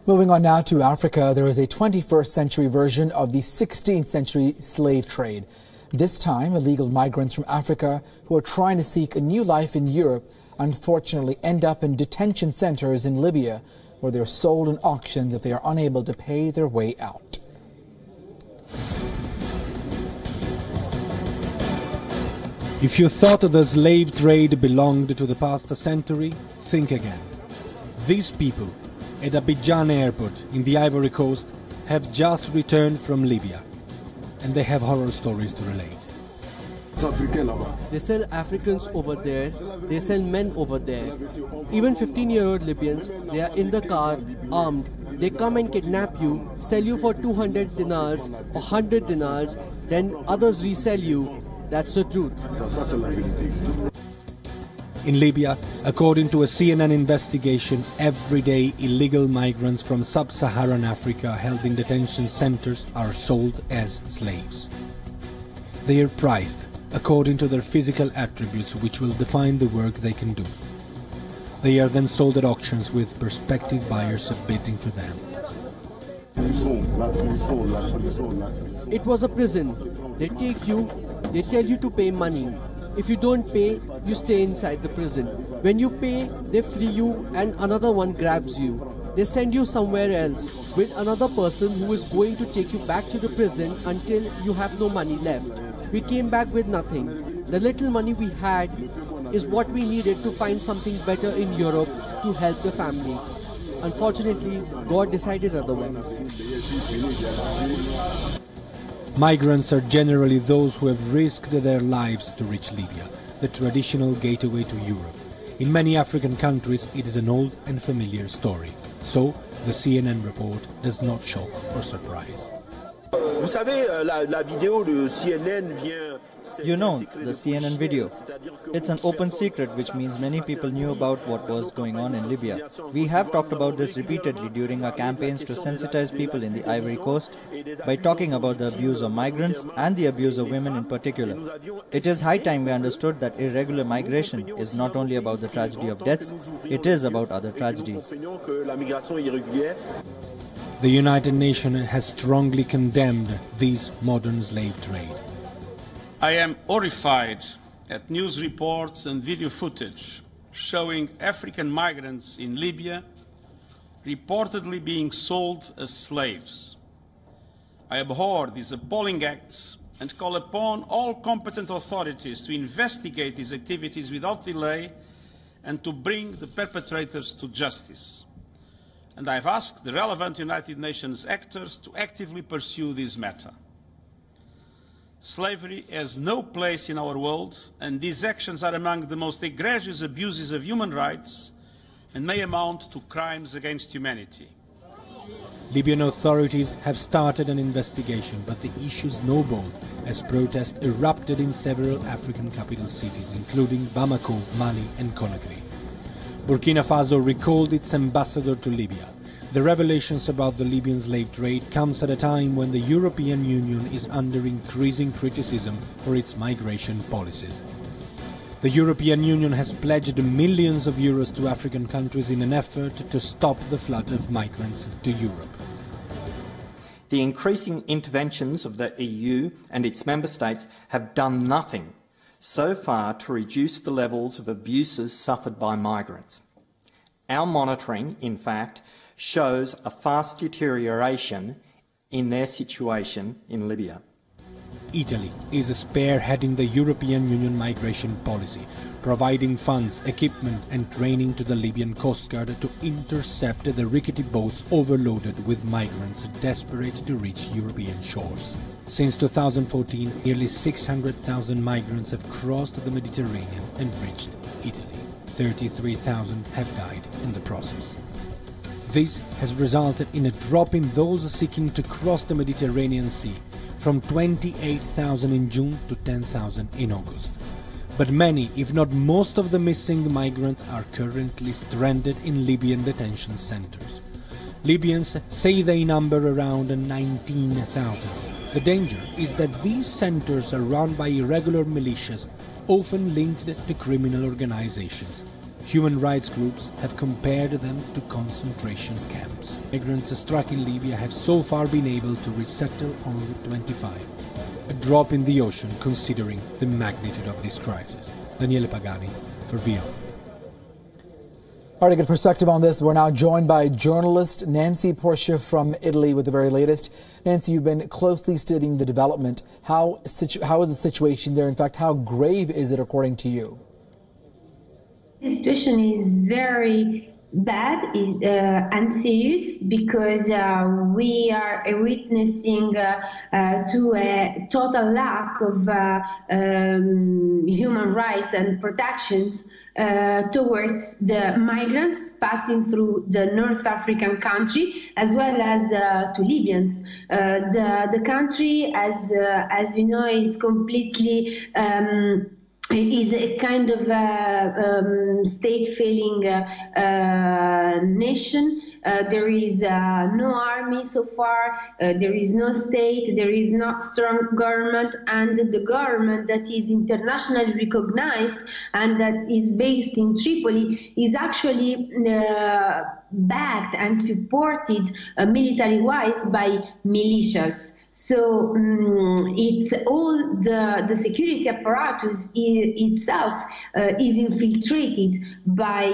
Moving on now to Africa, there is a 21st century version of the 16th century slave trade. This time, illegal migrants from Africa who are trying to seek a new life in Europe unfortunately end up in detention centers in Libya, where they're sold in auctions if they are unable to pay their way out. If you thought the slave trade belonged to the past century, think again. These people at Abidjan airport in the Ivory Coast have just returned from Libya, and they have horror stories to relate. They sell Africans over there, they sell men over there. Even 15-year-old Libyans, they are in the car, armed. They come and kidnap you, sell you for 200 dinars or 100 dinars, then others resell you. That's the truth. In Libya, according to a CNN investigation, every day illegal migrants from sub-Saharan Africa held in detention centers are sold as slaves. They are priced according to their physical attributes, which will define the work they can do. They are then sold at auctions with prospective buyers bidding for them. It was a prison. They take you, they tell you to pay money. If you don't pay, you stay inside the prison. When you pay, they free you and another one grabs you. They send you somewhere else with another person who is going to take you back to the prison until you have no money left. We came back with nothing. The little money we had is what we needed to find something better in Europe to help the family. Unfortunately, God decided otherwise. Migrants are generally those who have risked their lives to reach Libya, the traditional gateway to Europe. In many African countries, it is an old and familiar story. So, the CNN report does not shock or surprise. You know, the CNN video. It's an open secret, which means many people knew about what was going on in Libya. We have talked about this repeatedly during our campaigns to sensitize people in the Ivory Coast by talking about the abuse of migrants and the abuse of women in particular. It is high time we understood that irregular migration is not only about the tragedy of deaths, it is about other tragedies. The United Nations has strongly condemned this modern slave trade. I am horrified at news reports and video footage showing African migrants in Libya reportedly being sold as slaves. I abhor these appalling acts and call upon all competent authorities to investigate these activities without delay and to bring the perpetrators to justice. And I've asked the relevant United Nations actors to actively pursue this matter. Slavery has no place in our world, and these actions are among the most egregious abuses of human rights and may amount to crimes against humanity. Libyan authorities have started an investigation, but the issue snowballed as protests erupted in several African capital cities, including Bamako, Mali and Conakry. Burkina Faso recalled its ambassador to Libya. The revelations about the Libyan slave trade comes at a time when the European Union is under increasing criticism for its migration policies. The European Union has pledged millions of euros to African countries in an effort to stop the flood of migrants to Europe. The increasing interventions of the EU and its member states have done nothing so far to reduce the levels of abuses suffered by migrants. Our monitoring, in fact, shows a fast deterioration in their situation in Libya. Italy is spearheading the European Union migration policy, providing funds, equipment and training to the Libyan Coast Guard to intercept the rickety boats overloaded with migrants desperate to reach European shores. Since 2014, nearly 600,000 migrants have crossed the Mediterranean and reached Italy. 33,000 have died in the process. This has resulted in a drop in those seeking to cross the Mediterranean Sea, from 28,000 in June to 10,000 in August. But many, if not most of the missing migrants are currently stranded in Libyan detention centers. Libyans say they number around 19,000. The danger is that these centers are run by irregular militias, often linked to criminal organizations. Human rights groups have compared them to concentration camps. Migrants struck in Libya have so far been able to resettle only 25. A drop in the ocean considering the magnitude of this crisis. Daniele Pagani for WION. All right, to get perspective on this, we're now joined by journalist Nancy Portia from Italy with the very latest. Nancy, you've been closely studying the development. How is the situation there? In fact, how grave is it according to you? The situation is very bad and serious because we are witnessing to a total lack of human rights and protections towards the migrants passing through the North African country, as well as to Libyans. The country, as we know, is completely is a kind of state-failing nation. There is no army so far, there is no state, there is not strong government, and the government that is internationally recognized and that is based in Tripoli is actually backed and supported military-wise by militias. So it's all the security apparatus itself is infiltrated by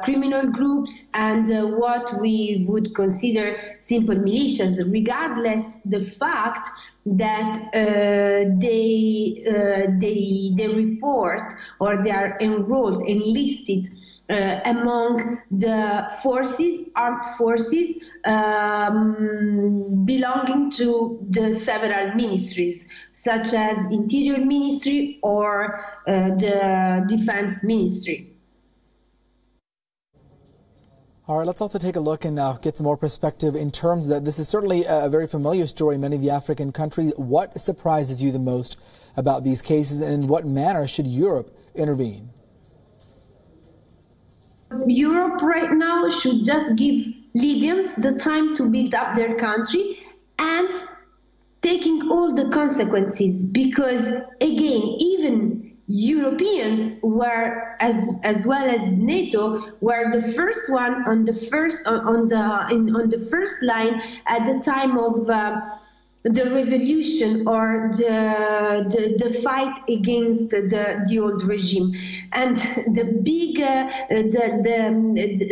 criminal groups and what we would consider simple militias, regardless the fact that they report or they are enlisted among the armed forces belonging to the several ministries, such as Interior Ministry or the Defense Ministry. All right, let's also take a look and get some more perspective in terms that this is certainly a very familiar story in many of the African countries. What surprises you the most about these cases, and in what manner should Europe intervene? Europe right now should just give Libyans the time to build up their country and taking all the consequences, because again, even Europeans were, as well as NATO, were the first one on the first line at the time of the revolution or the fight against the old regime, and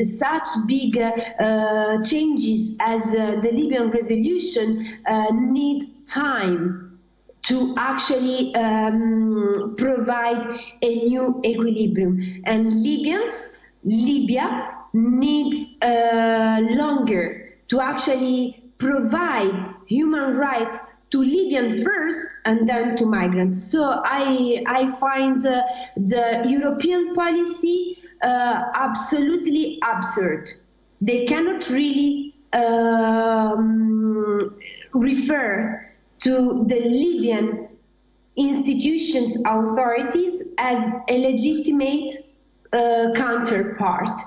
such big changes as the Libyan revolution need time to actually provide a new equilibrium, and Libya needs longer to actually provide human rights to Libyan first and then to migrants. So I find the European policy absolutely absurd. They cannot really refer to the Libyan institutions, authorities, as a legitimate counterpart.